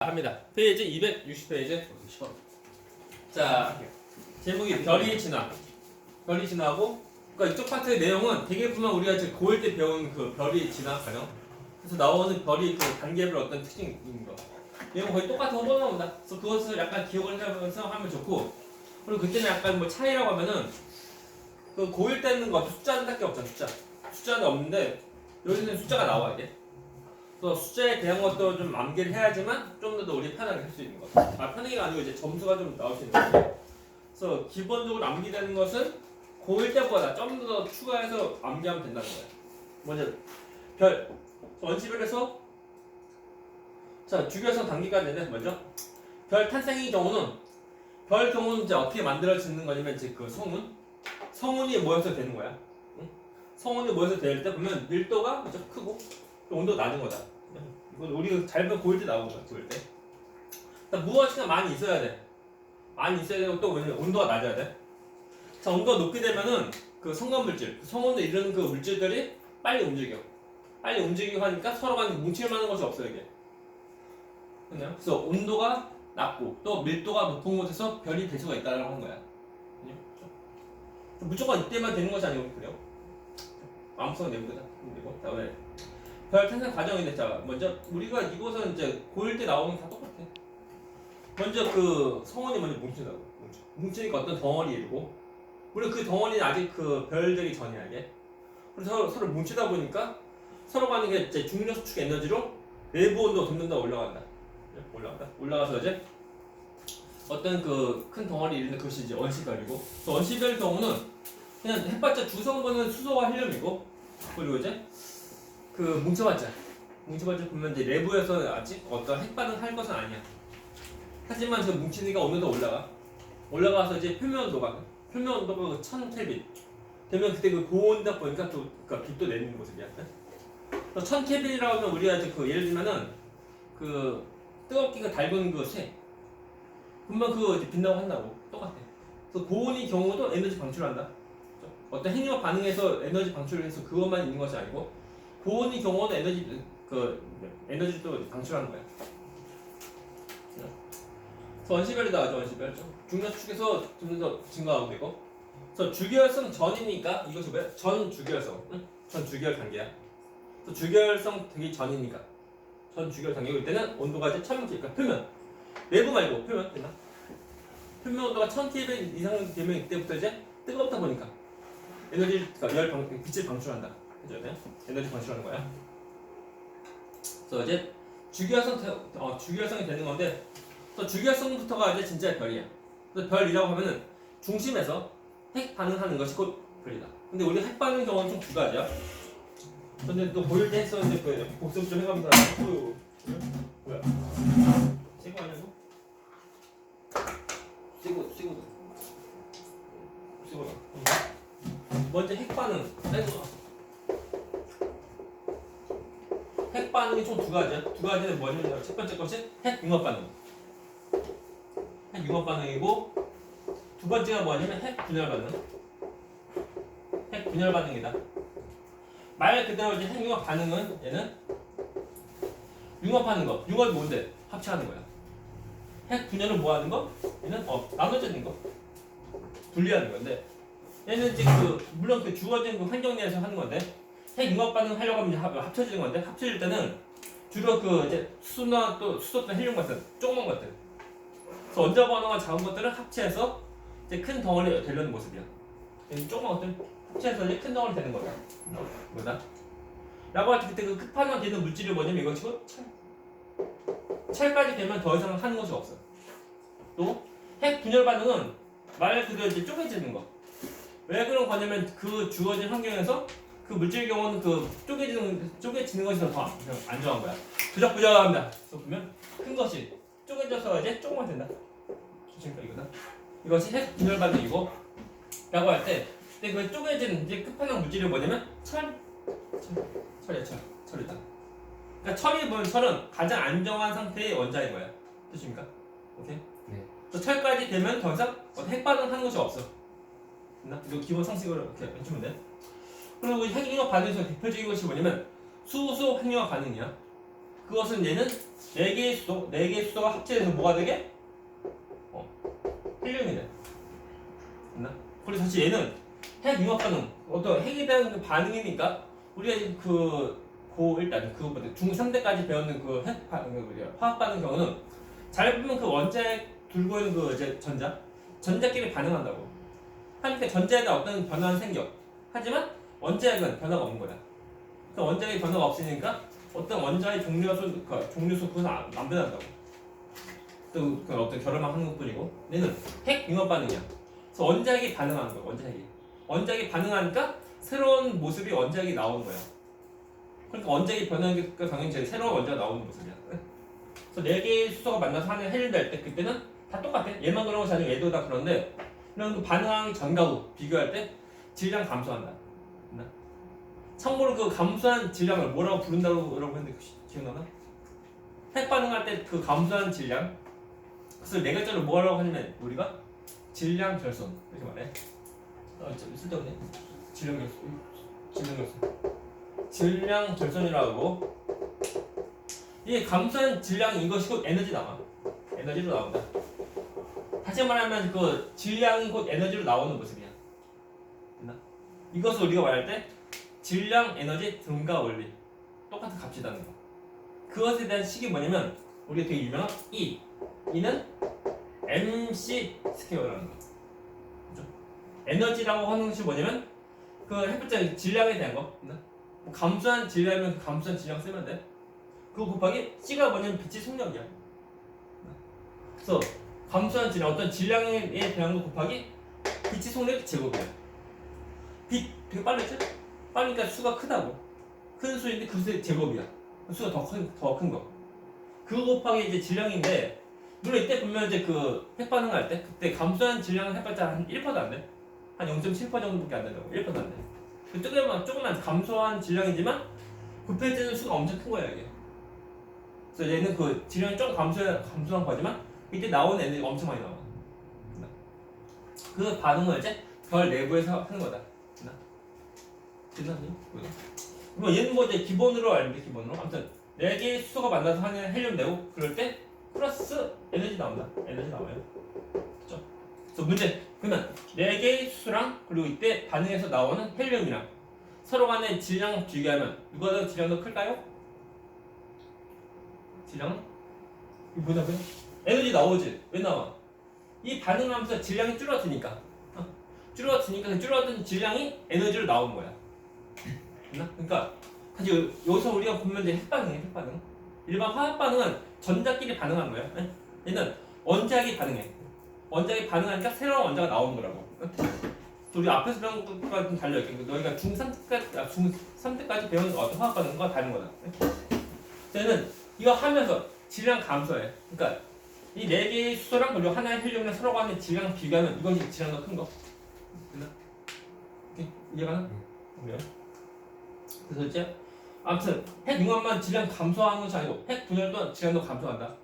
합니다. 페이지 260페이지. 자, 제목이 별이 진화. 별이 진화하고, 그러니까 이쪽 파트의 내용은 대개보면 우리가 이제 고1 때 배운 그 별이 진화 과정. 그래서 나오는 별이 그 단계별 어떤 특징인 거. 내용 거의 똑같은 거 나온다. 그래서 그것을 약간 기억을 하면서 하면 좋고, 그리고 그때는 약간 뭐 차이라고 하면은 그 고1 때는 거 숫자밖에 없잖아. 숫자는 없는데 여기는 숫자가 나와 이게. 그래서 숫자에 대한 것도 좀 암기를 해야지만 좀 더 우리 편하게 할 수 있는 거. 편하게가 아니고 이제 점수가 좀 나올 수 있는 거. 그래서 기본적으로 암기되는 것은 고1 때보다 좀 더 추가해서 암기하면 된다는 거예요. 먼저 별, 원시별에서 자 주기율성 단계까지는 먼저 별 탄생의 경우는 이제 어떻게 만들어지는 거냐면 이제 그 성운이 모여서 되는 거야. 응? 성운이 모여서 될 때 보면 밀도가 좀 크고 온도 낮은 거다. 이건 우리가 잘 보면 고1 때 나오는 거야. 고1 때. 그러니까 무엇이가 많이 있어야 돼. 많이 있어야 되고 또 왜냐면 온도가 낮아야 돼. 자, 온도가 높게 되면은 그 성간물질, 성운을 이루는 그 물질들이 빨리 움직여. 빨리 움직이고 하니까 서로 간에 뭉칠 만한 것이 없어 이게. 그래서 온도가 낮고 또 밀도가 높은 곳에서 별이 될 수가 있다라고 하는 거야. 무조건 이때만 되는 것이 아니고 그래요. 마음속에 내보자. 그리고 다음에 별 탄생 과정이 됐자. 먼저 우리가 이곳은 이제 고1 때 나오는 게 다 똑같아. 먼저 그 성운이 먼저 뭉친다고. 뭉치니까 어떤 덩어리이고, 물론 그 덩어리는 아직 그 별들이 전이야 이게. 그래서 서로 뭉치다 보니까 서로 간에 이제 중력 수축 에너지로 내부 온도가 점점 더 올라간다. 올라가서 이제 어떤 그 큰 덩어리 이런 그것이 이제 원시별이고, 또 원시별 경우는 그냥 해봤자 주성분은 수소와 헬륨이고, 그리고 이제 그 뭉쳐봤자 보면 이제 내부에서 아직 어떤 핵반응 할 것은 아니야. 하지만 저 뭉치니까 어느 더 올라가서 이제 표면 온도가 1000켈빈 되면 그때 그 고온이다 보니까 또 그러니까 빛도 내는 모습이야. 1000켈빈이라고 하면 우리가 이제 그 예를 들면은 그 뜨겁기가 닳은 그 쇠 금방 그거 이제 빛나고 한다고 똑같아. 그래서 고온의 경우도 에너지 방출한다. 어떤 핵융합 반응에서 에너지 방출을 해서 그것만 있는 것이 아니고 고온의 경우는 에너지도 방출하는 거야. 그래서 원시별이 나오죠. 원시별 중력 축에서 좀 더 증가하고 되고. 그래서 주기율성 전이니까 이것이 뭐야? 전 주기율성. 전 주기율 단계야. 그래서 주기율성 되기 전이니까. 전 주기율 단계일 때는 온도가 이제 1000K, 표면 내부 말고 표면 되나? 표면 온도가 1000K 이상 되면 이때부터 이제 뜨겁다 보니까 그러니까 빛을 방출한다. 그죠? 에너지 방출하는 거야. 그래서 이제 주기율성이 되는 건데, 또 주기율성부터가 이제 진짜 별이야. 그래서 별이라고 하면은 중심에서 핵 반응하는 것이 곧 별이다. 근데 우리 핵 반응 경우는 좀 두 가지야. 근데 또 보일 때 했었는데 그 복습 좀 해가면서 뭐야? 새거 아니야 이거? 새거다. 먼저 핵 반응. 핵 반응이 총 두 가지야. 두 가지는 뭐냐면 첫 번째 것이 핵 융합 반응. 핵 융합 반응이고, 두 번째가 뭐냐면 핵 분열 반응. 핵 분열 반응이다. 말 그대로 이제 핵 융합 반응은 얘는 융합하는 거. 융합이 뭔데? 합체하는 거야. 핵 분열은 뭐 하는 거? 얘는 나눠지는 거. 분리하는 건데, 얘는 이제 물론 그 주어진 그 환경 내에서 하는 건데, 핵 융합 반응 하려고 하면 이제 합쳐지는 건데, 합쳐질 때는 주로 그 이제 수소나 또 헬륨 같은 조그만 것들. 그래서 원자 번호가 작은 것들은 합체해서 이제 큰 덩어리 되려는 모습이야. 조그만 것들 합체해서 이제 큰 덩어리 되는 거다. 뭐다? 라고 할 때 그때 그 끝판왕 되는 물질이 뭐냐면 이거 지금 철까지 되면 더 이상 하는 것이 없어. 또 핵 분열 반응은 말 그대로 이제 쪼개지는 거. 왜 그런 거냐면 그 주어진 환경에서 그 물질 경우는 그 쪼개지는 것이 더 안정한 거야. 부적부적합니다. 그래서 보면 큰 것이 쪼개져서 이제 조금만 된다. 그러니까 이거다. 이것이 핵 분열 반응이고, 라고 할 때 근데 그 쪼개진 이제 끝판왕 물질이 뭐냐면 철이다. 그러니까 철이 보면 철은 가장 안정한 상태의 원자인 거야. 됐습니까? 오케이? 네. 그래서 철까지 되면 더 이상 핵 반응하는 것이 없어. 됐나? 이거 기본 상식으로 이렇게 해주면 돼. 그리고 핵융합 반응에서 대표적인 것이 뭐냐면 수소 핵융합 반응이야. 그것은 얘는 4개의 수소가 합체돼서 뭐가 되게? 헬륨이 돼. 됐나? 그리고 사실 얘는 핵 융합 반응, 어떤 핵에 대한 그 반응이니까 우리가 일단 그것보다 중3때까지 배웠는 그 핵 화학 반응 경우는 잘 보면 그 원자에 들고 있는 그 이제 전자끼리 반응한다고. 하니까 전자에는 어떤 변화는 생겨. 하지만 원자핵은 변화가 없는 거야. 그러니까 원자핵이 변화가 없으니까 어떤 원자의 종류수 그것은 안 변한다고. 또 그 어떤 결합만 하는 것뿐이고, 얘는 핵 융합 반응이야. 그래서 원자핵이 반응하는 거야. 원자핵이 반응하니까 새로운 모습이 원자핵이 나오는 거야. 그러니까 원자핵이 변하니까 당연히 제일 새로운 원자가 나오는 모습이야. 그래서 4개의 수소가 만나서 하는 헬륨 될 때 그때는 다 똑같아. 얘만 그런 것이 아니고 얘도 다 그런데 이런 그 반응하기 전과 후 비교할 때 질량 감소한다. 참고로 그 감소한 질량을 뭐라고 부른다고 여러분 했는데 기억나나? 핵 반응할 때 그 감소한 질량, 그래서 네 글자로 뭐라고 하냐면 우리가 질량 결손 이렇게 말해. 쓸데없네. 질량 결손이라고 하고, 이게 감소한 질량이 이것이 곧 에너지 나와. 에너지로 나온다. 다시 말하면 그 질량이 곧 에너지로 나오는 모습이야. 됐나? 이것을 우리가 말할 때 질량 에너지 등가 원리, 똑같은 값이라는 거. 그것에 대한 식이 뭐냐면 우리가 되게 유명한 E는 MC 스퀘어라는 거. 그죠? 에너지라고 하는 것이 뭐냐면 그 해봤자 질량에 대한 거. 뭐 감소한 질량이면 그 감소한 질량 쓰면 돼. 그거 곱하기 C가 뭐냐면 빛의 속력이야. 그래서 감소한 질량, 어떤 질량에 대한 거 곱하기 빛의 속력 제곱이야. 빛 되게 빠르지? 빠르니까 수가 크다고. 큰 수인데 그 수의 제곱이야. 수가 더 큰 거. 그거 곱하기 이제 질량인데, 물론 이때 보면 이제 그 핵 반응할 때 그때 감소한 질량은 해봤자 한 1%도 안 돼. 한 0.7% 정도밖에 안 된다고. 1%도 안 돼. 그 조그만 감소한 질량이지만 곱해지는 수가 엄청 큰 거야 이게. 그래서 얘는 그 질량이 좀 감소한 거지만 이때 나오는 에너지가 엄청 많이 나와. 그 반응을 이제 별 내부에서 하는 거다. 됐나니? 뭐 얘는 뭐 이제 기본으로 알는데 기본으로 아무튼 4개의 수소가 만나서 하는 헬륨 내고 그럴 때 플러스 에너지 나온다. 에너지 나와요. 그렇죠? 그래서 문제. 그러면 4개의 수소랑 그리고 이때 반응해서 나오는 헬륨이랑 서로 간의 질량 비교하면 누가 더 질량 더 클까요? 질량은? 이거 뭐냐고요? 에너지 나오지. 왜 나와? 이 반응하면서 질량이 줄어드니까. 줄어든 질량이 에너지로 나오는 거야. 그러니까 사실 여기서 우리가 보면 이제 핵반응이에요. 핵반응. 일반 화학 반응은 전자끼리 반응하는 거야. 얘는 원자핵이 반응해. 원자핵이 반응하니까 새로운 원자가 나오는 거라고. 우리 앞에서 배운 것과 좀 달려있게. 너희가 중3 때까지 배운 어떤 화학 반응과 다른 거다. 얘는 이거 하면서 질량 감소해. 그러니까 이 4개의 수소랑 그리고 하나의 헬륨이랑 서로 간의 질량 비교하면 이것이 질량 더 큰 거. 됐나? 이해가나? 그래요? 그래서 이제 아무튼 핵 융합만 질량 감소하는 것이 아니고 핵 분열도 질량도 감소한다.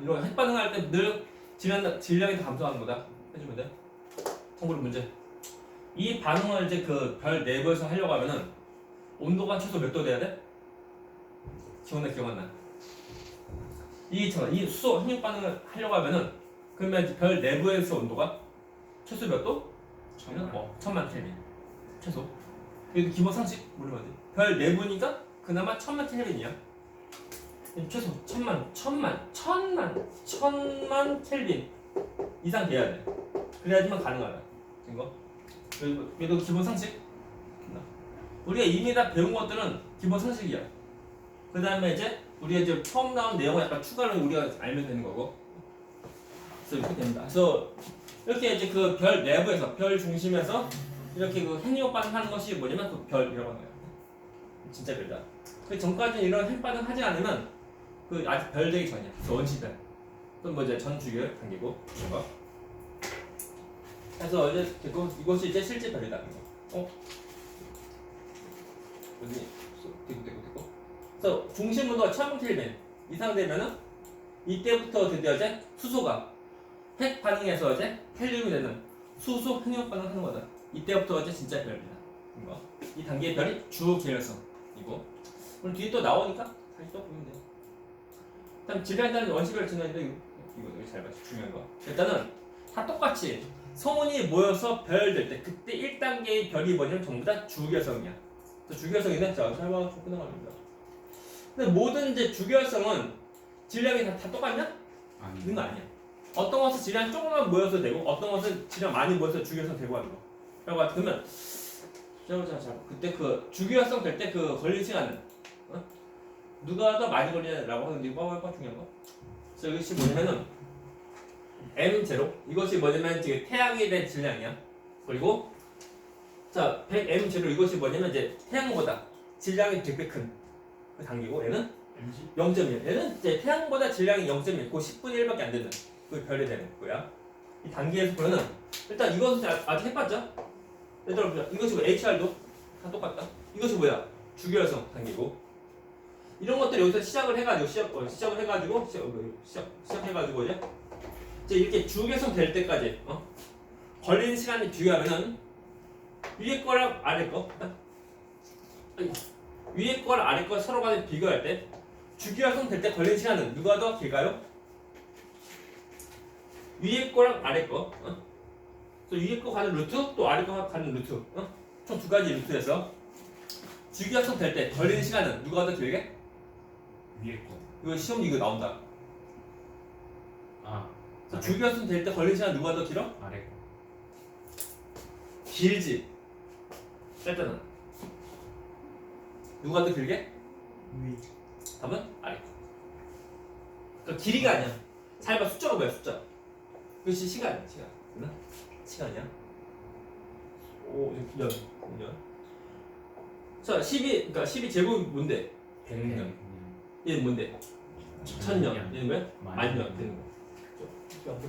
이런 핵 반응할 때 늘 질량이 더 감소하는 거다. 해주면 돼. 참고로 문제. 이 반응을 이제 그 별 내부에서 하려고 하면은 온도가 최소 몇 도 돼야 돼? 기억 안 나? 이 수소 핵융 반응을 하려고 하면은 그러면 이제 별 내부에서 온도가 최소 몇 도? 1000만 켈빈. 최소. 그래도 기본 상식 모르면 돼. 별 내부니까 그나마 1000만 켈빈이야. 최소 1000만 켈빈 이상 돼야 돼. 그래야지만 가능하다. 이거. 그래도 기본 상식. 우리가 이미 다 배운 것들은 기본 상식이야. 그 다음에 이제 우리가 이제 처음 나온 내용을 약간 추가로 우리가 알면 되는 거고. 그래서 이렇게 됩니다. 그래서 이렇게 이제 그 별 내부에서, 별 중심에서 이렇게 그 핵융합 반응하는 것이 뭐냐면 그 별이라고 하는 거예요. 진짜 별이다. 그 전까지 이런 핵 반응 하지 않으면 그 아직 별 되기 전이야. 그래서 원시별. 또는 뭐 이제 전주열 단계고 그런 거. 그래서 이제 됐고 이것이 이제 실제 별이다. 어디? 됐고. 그래서 중심 온도가 1000 켈빈 이상 되면은 이때부터 드디어 이제 수소가 핵 반응해서 이제 헬륨이 되는 수소 핵융합 반응을 하는 거다. 이때부터 이제 진짜 별입니다. 이 단계의 별이 주 계열성이고 오늘 뒤에 또 나오니까 다시 또 보면 돼요. 일단 질량에 따른 원시별 진화인데 이거 잘 봐. 중요한 거. 일단은 다 똑같이 성운이 모여서 별될 때 그때 1단계의 별이 뭐냐면 전부 다 주결성이야. 주결성인데 자, 잘 봐. 좀 끝나갑니다. 근데 모든 이제 주결성은 질량이 다 똑같냐? 있는 거 아니야. 어떤 것은 질량 조금만 모여서 되고 어떤 것은 질량 많이 모여서 주결성 되고 하는 거. 그러니까 그러면 자, 그때 그 주기화성 될 때 그 걸린 시간은 누가 더 많이 걸리냐라고 하는데 이거 봐봐 중요한 거. 그래서 이것이 뭐냐면은 m0 이것이 뭐냐면 지금 태양에 대한 질량이야. 그리고 자 100m0 이것이 뭐냐면 이제 태양보다 질량이 100배 큰 그 단계고 얘는 0.1. 얘는 이제 태양보다 질량이 0.1, 그 10분의 1밖에 안 되는 그 별이 되는 거야. 이 단계에서 보면은 일단 이것은 아직 해봤죠? 얘들아 보자. 이것이 뭐 HR도 다 똑같다. 이것이 뭐야? 주결성 단계고. 이런 것들 여기서 시작을 해가지고 시작을 해가지고 시작해가지고 이제 이렇게 주결성 될 때까지 걸리는 시간을 비교하면은 위에 거랑 아래 거 위에 거랑 아래 거 서로 간에 비교할 때 주기화성 될 때 걸리는 시간은 누가 더 길까요? 위에 거랑 아래 거. 또 위에 거 가는 루트, 또 아래 거 가는 루트. 총 두 가지 루트에서 주기화성 될 때 걸리는 시간은 누가 더 길게? 위에 거. 이거 시험 이거 나온다. 아. 주기화성 될 때 걸리는 시간 누가 더 길어? 아래 거. 길지. 짧잖아. 누가 더 길게? 위. 답은 아래 거. 그러니까 길이가 아니야. 잘 봐. 숫자가 뭐야? 숫자. 그것이 시간이야. 시간이야. 오, 년. 자, 12 제곱이 뭔데? 100년. 얘는 뭔데? 1000년. 얘는 뭐야? 만년 되는 거.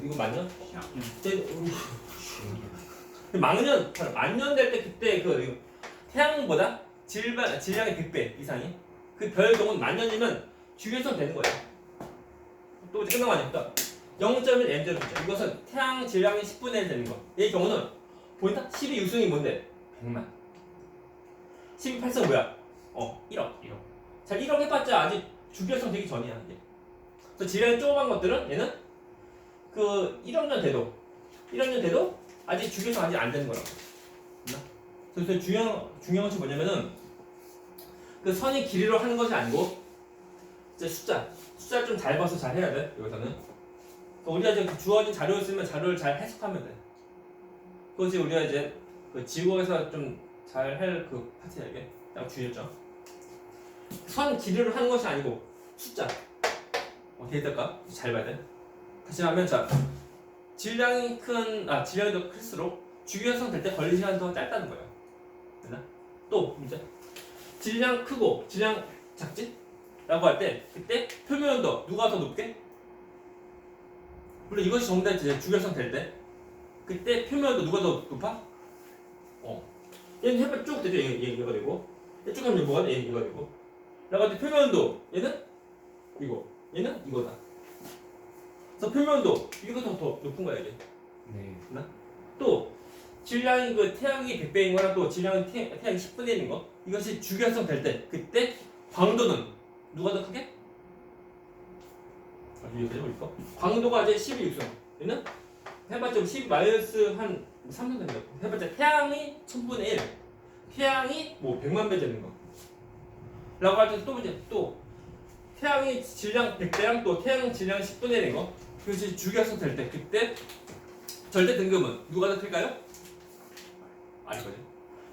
이거 만년? 만년 될 때 그때 그 태양보다 질량이 100배 이상이 그 별 경우는 만년이면 주기성 되는 거야. 또 이제 끝난 거 아닙니까? 0.1 m 죠. 이것은 태양 질량이 10분의 1 되는 거. 이 경우는 보인다? 12육승이 뭔데? 100만. 12팔승 뭐야? 1억. 자, 1억 해봤자 아직 주기성 되기 전이야. 이제. 그래서 질량이 조그만 것들은 얘는 그 1억 년 돼도 아직 주기성 아직 안 되는 거라고. 그래서 중요한 것이 뭐냐면은 그 선이 길이로 하는 것이 아니고 이제 숫자를 좀 잘 봐서 잘 해야 돼. 여기서는 우리가 이제 주어진 자료 있으면 자료를 잘 해석하면 돼. 그것이 우리가 이제 그 지구에서 좀 잘 할 그 파트야 이게. 딱 주의했죠. 선 길이로 하는 것이 아니고 숫자. 어떻게 될까? 잘 봐야 돼. 다시 하면 자 질량이 더 클수록 주기화성 될 때 걸리는 시간이 더 짧다는 거예요. 됐나? 또 문제. 질량 크고 질량 작지? 라고 할 때 그때 표면 온도 누가 더 높게? 물론 이것이 전부 다 주기화성 될 때 그때 표면 온도 누가 더 높아? 얘는 해봐 쭉 되죠. 얘가 되고 쭉 하면 뭐가 돼? 얘가 되고 라고 할 때 표면 온도 얘는 이거 얘는 이거다. 그래서 표면 온도 이거 더 높은 거야 이게. 네. 또 질량이 그 태양이 100배인 거랑 또 질량이 태양이 10분의 1인 거 이것이 주기화성 될 때 그때 광도는 누가 더 크게? 위에까지 우리 거 광도가 이제 12육성 얘는 해봤자 10 마이너스 한 3성 된다. 해봤자 태양이 1000분의 1 태양이 뭐 100만 배 되는 거 라고 할 때 또 이제 또 태양이 질량 100배랑 또 태양 질량 10분의 1인 거 그것이 주기화성 될 때 그때 절대 등급은 누가 더 클까요? 아니거든.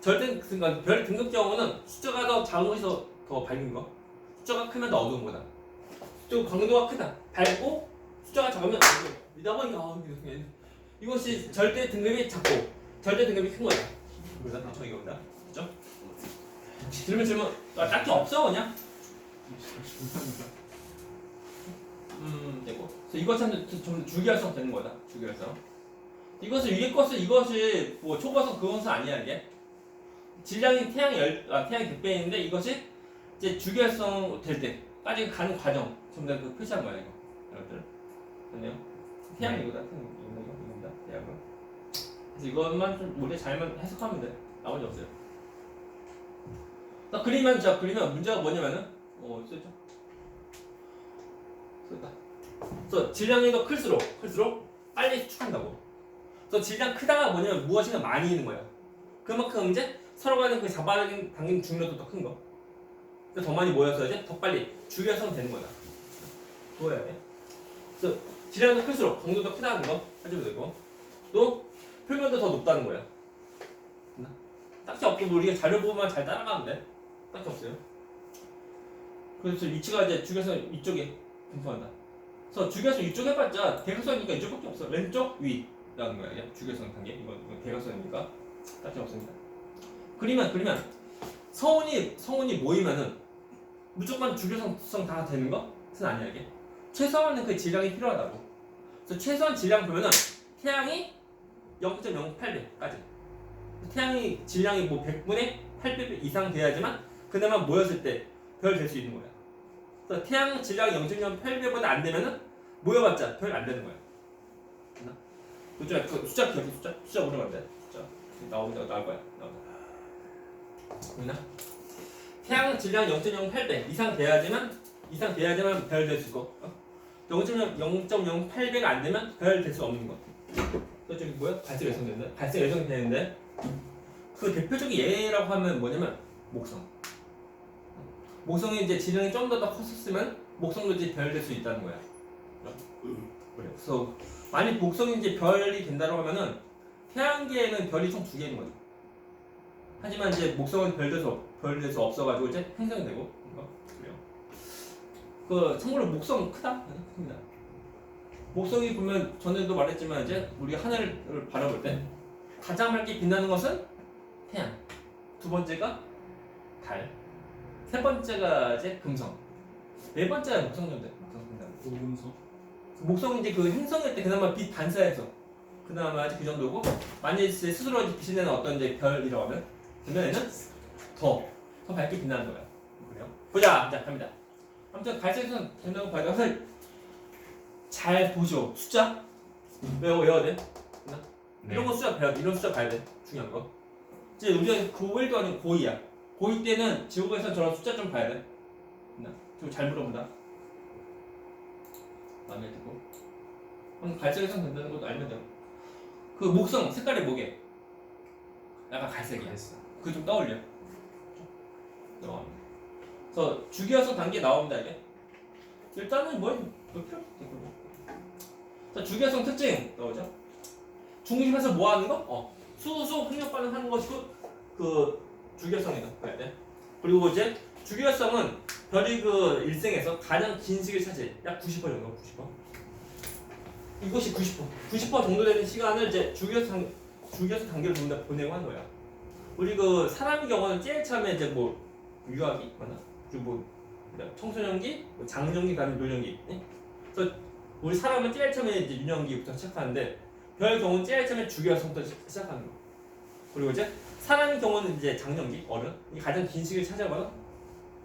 절대 등급, 별 등급 경우는 숫자가 더 작은 것이 더 밝은 거. 숫자가 크면 더 어두운 거다. 또 광도가 크다. 밝고 숫자가 작으면 어두워. 이것이 절대 등급이 작고 절대 등급이 큰 거야. 그래서 대충 이겁니다. 그렇죠? 질문 딱히 없어 그냥. 되고. 그래서 이것은 좀 주기화성 되는 거다. 주기화성. 이것은 위에 것은 이것이 뭐 초과성 그것은 아니야 이게. 질량이 태양이 100배인데 이것이 이제 주기화성 될 때까지 가는 과정 전부 다 그 표시한 거야 이거. 여러분들. 됐네요. 태양이 이거다. 이겁니다. 태양은. 그래서 이것만 좀 우리 잘만 해석하면 돼. 나머지 없어요. 그리면 문제가 뭐냐면은 쓰죠. 그래서 질량이 더 클수록 빨리 수축한다고. 그래서 질량 크다가 뭐냐면 무엇인가 많이 있는 거야. 그만큼 이제 서로 간에 그 잡아당기는 중력도 더 큰 거. 그래서 더 많이 모여서 이제 더 빨리 줄여서 되는 거다. 그거야 돼. 그래서 질량이 더 클수록 정도도 크다는 거 하셔도 되고, 또 표면도 더 높다는 거야. 딱히 없고 우리가 자료 보면 잘 따라가면 돼. 딱히 없어요. 그래서 위치가 이제 주기성 이쪽에 분포한다. 그래서 주기성 이쪽 해봤자 대각선이니까 이쪽밖에 없어. 왼쪽 위라는 거야. 이게 주기성 단계. 이건 대각선이니까 딱히 없습니다. 그러면 성운이 모이면은 무조건 주기성 다 되는 것은 아니야 이게. 최소한은 그 질량이 필요하다고. 그래서 최소한 질량 보면은 태양이 0.08배까지. 태양이 질량이 뭐 100분의 8배 이상 돼야지만 그나마 모였을 때 별 될 수 있는 거야. 그래서 태양 질량이 0.08배보다 안 되면은 모여봤자 별 안 되는 거야. 됐나? 그 숫자 기억해. 숫자 물어봐야 돼. 숫자 나올 거야. 보이나? 태양 질량 0.08배 이상 돼야지만 별 될 수 있고, 0.08배가 안 되면 별 될 수 없는 거. 또 저기 뭐야? 발생 예정이 되는데 그 대표적인 예라고 하면 뭐냐면 목성. 목성이 이제 질량이 좀 더 컸었으면 목성도 이제 별 될 수 있다는 거야. 그래서 만약 목성이 이제 별이 된다고 하면은 태양계에는 별이 총 2개 있는 거죠. 하지만 이제 목성은 별 될 수 없어가지고 이제 행성이 되고 그래요. 그 참고로 목성 크다? 큽니다. 목성이 보면 전에도 말했지만 이제 우리가 하늘을 바라볼 때 가장 밝게 빛나는 것은 태양, 두 번째가 달, 세 번째가 이제 금성, 네 번째가 목성 정도. 금성. 목성이 이제 그 행성일 때 그나마 빛 반사해서 그나마 그 정도고, 만약에 스스로 빛이 내는 어떤 이제 별이라고 하면 그러면은 더 밝게 빛나는 거야. 그래요? 보자. 자, 갑니다. 아무튼 갈색선 된다고 봐요. 잘 보시오. 숫자 외워야 돼. 네. 이런 거 숫자 배워. 이런 숫자 봐야 돼. 중요한 거. 이제 우리가 고1도 아니고 고2야. 고2 때는 지구에서 저런 숫자 좀 봐야 돼. 좀 잘 물어본다. 마음에 들고. 갈색선 된다는 것도 알면 돼요. 그 목성 색깔이 뭐게? 약간 갈색이야. 그거 좀 떠올려. 그래서 주기화성 단계 나옵니다 이게. 일단은 뭐 필요 없고. 자, 주기화성 특징 나오죠. 중심에서 뭐 하는 거? 수소 핵력 반응하는 것이 그 주기화성이다. 네. 그리고 이제 주기화성은 별이 그 일생에서 가장 긴 시기를 차지해. 약 90% 정도. 90%. 이것이 90% 정도 되는 시간을 이제 주기화성 단계로 보내고 하는 거야. 우리 그 사람의 경우는 제일 처음에 이제 뭐 유아기, 뭐 청소년기, 장년기, 그다음에 노년기. 그래서 우리 사람은 제일 처음에 이제 유년기부터 시작하는데 별 경우는 제일 처음에 주기화성부터 시작하는 거. 그리고 이제 사람의 경우는 이제 장년기, 어른, 이게 가장 긴 시기를 차지하거든.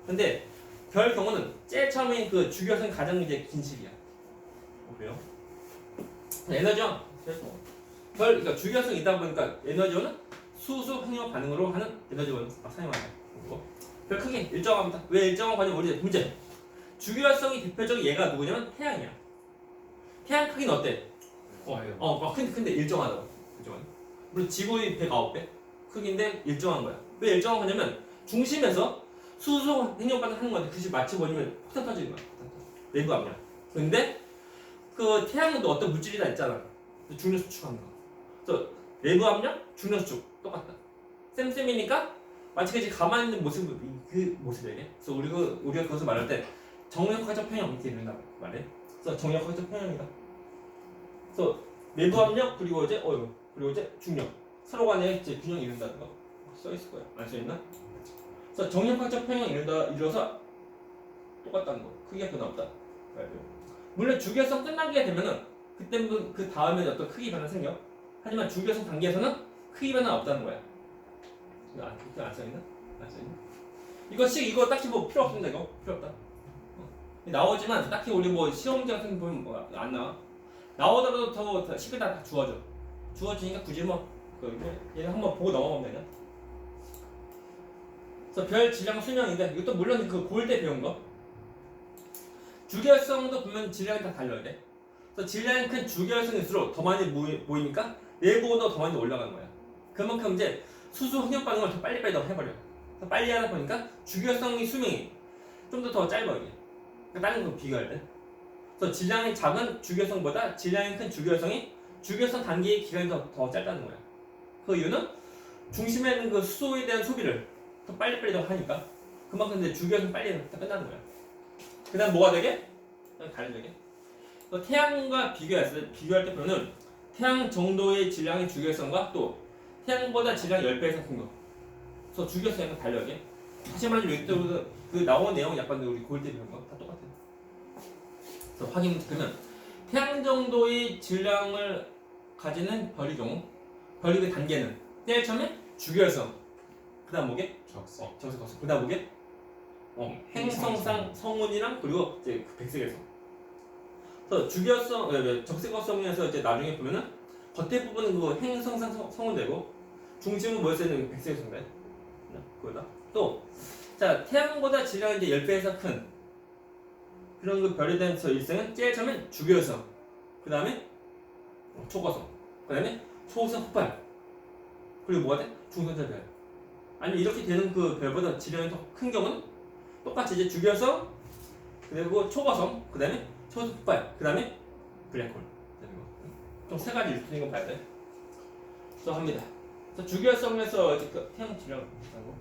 근데 별 경우는 제일 처음에 그 주기화성이 가장 이제 긴 시기야. 그래요? 에너지원, 그러니까 주기화성이 있다 보니까 에너지원은 수소 핵력 반응으로 하는 에너지원을 사용하죠. 별 크기 일정합니다. 왜 일정한 거냐면 우리 문제. 주기화성이 대표적인 얘가 누구냐면 태양이야. 태양 크기는 어때? 근데 일정하다고. 물론 지구의 109배 크기인데 일정한 거야. 왜 일정한 거냐면 중심에서 수소 핵력 반응하는 건데 그것이 마치 뭐냐면 폭탄 터지는 거야. 내부 압력. 근데 그 태양도 어떤 물질이 다 있잖아. 중력 수축하는 거. 그래서 내부 압력, 중력 수축 똑같다. 쌤이니까 마치 이제 가만히 있는 그 모습이에요. 그래서 우리가 그것을 말할 때 정력화적 평형 이렇게 이른다 말해. 그래서 정력화적 평형이다. 그래서 내부 압력 그리고 이제 중력 서로 간에 이제 균형이 이룬다는 거 써 있을 거야. 안 써 있나? 그래서 정력화적 평형 이뤄서 똑같다는 거. 크기가 변화 없다. 물론 주기화성 끝나게 되면은 그때는 그 다음에 어떤 크기 변화 생겨. 하지만 주기화성 단계에서는 크기 변화 없다는 거야. 이거 안 써있나? 안 써있나? 이거 딱히 뭐 필요 없습니다. 이거 필요 없다. 나오지만 딱히 우리 뭐 시험장 같은 거 보면 뭐 안 나와. 나오더라도 더 식을 다 주어져. 주어지니까 굳이 뭐 얘는 한번 보고 넘어가면 되냐? 그래서 별 질량 수명인데 이것도 물론 그 고1 때 배운 거. 주결성도 보면 질량이 다 달라야 돼. 그래서 질량이 큰 주결성일수록 더 많이 모이니까 내부온도가 더 많이 올라가는 거야. 그만큼 이제 수소 흥역 반응을 더 빨리빨리 더 해버려. 그래서 빨리 하다 보니까 주결성이 수명이 좀 더 짧아 이게. 다른 거 비교할 때. 그래서 질량이 작은 주결성보다 질량이 큰 주결성이 주결성 단계의 기간이 더 짧다는 거야. 그 이유는 중심에 있는 그 수소에 대한 소비를 더 빨리빨리 더 하니까 그만큼 이제 주결성 빨리 끝나는 거야. 그 다음 뭐가 되게? 다른 되게. 태양과 비교할 때 보면은 태양 정도의 질량의 주결성과 또 태양보다 질량이 10배 이상 큰 거. 그래서 주결성이 약간 달려 이게. 다시 말하면 여기 그 나온 내용은 약간 우리 고일 때 배운 거 다 똑같아. 그래서 확인하면 태양 정도의 질량을 가지는 별의 경우 별의 그 단계는 제일 처음에 주결성. 그다음 뭐게? 적색. 적색 거성. 그다음 뭐게? 행성상 성운이랑 그리고 이제 그 백색에서. 그래서 주결성, 적색거성에서 이제 나중에 보면은 겉에 부분은 그 행성상 성운되고 중심은 뭐였어야 되는 백색거성대. 그거다. 또 자 태양보다 질량이 이제 10배에서 큰 그런 그 별에 대한 일생은 제일 처음엔 주결성. 그 다음에 초거성. 그 다음에 초호성 폭발. 그리고 뭐가 돼? 중성자 별. 아니면 이렇게 되는 그 별보다 질량이 더 큰 경우는 똑같이 이제 주결성, 그리고 초거성, 그 다음에 초호성 폭발, 그 다음에 블랙홀. 좀 세 가지 있는 거 봐야 돼. 그래서 합니다. 그래서 주결성에서 이제 그 태양 질량 하고.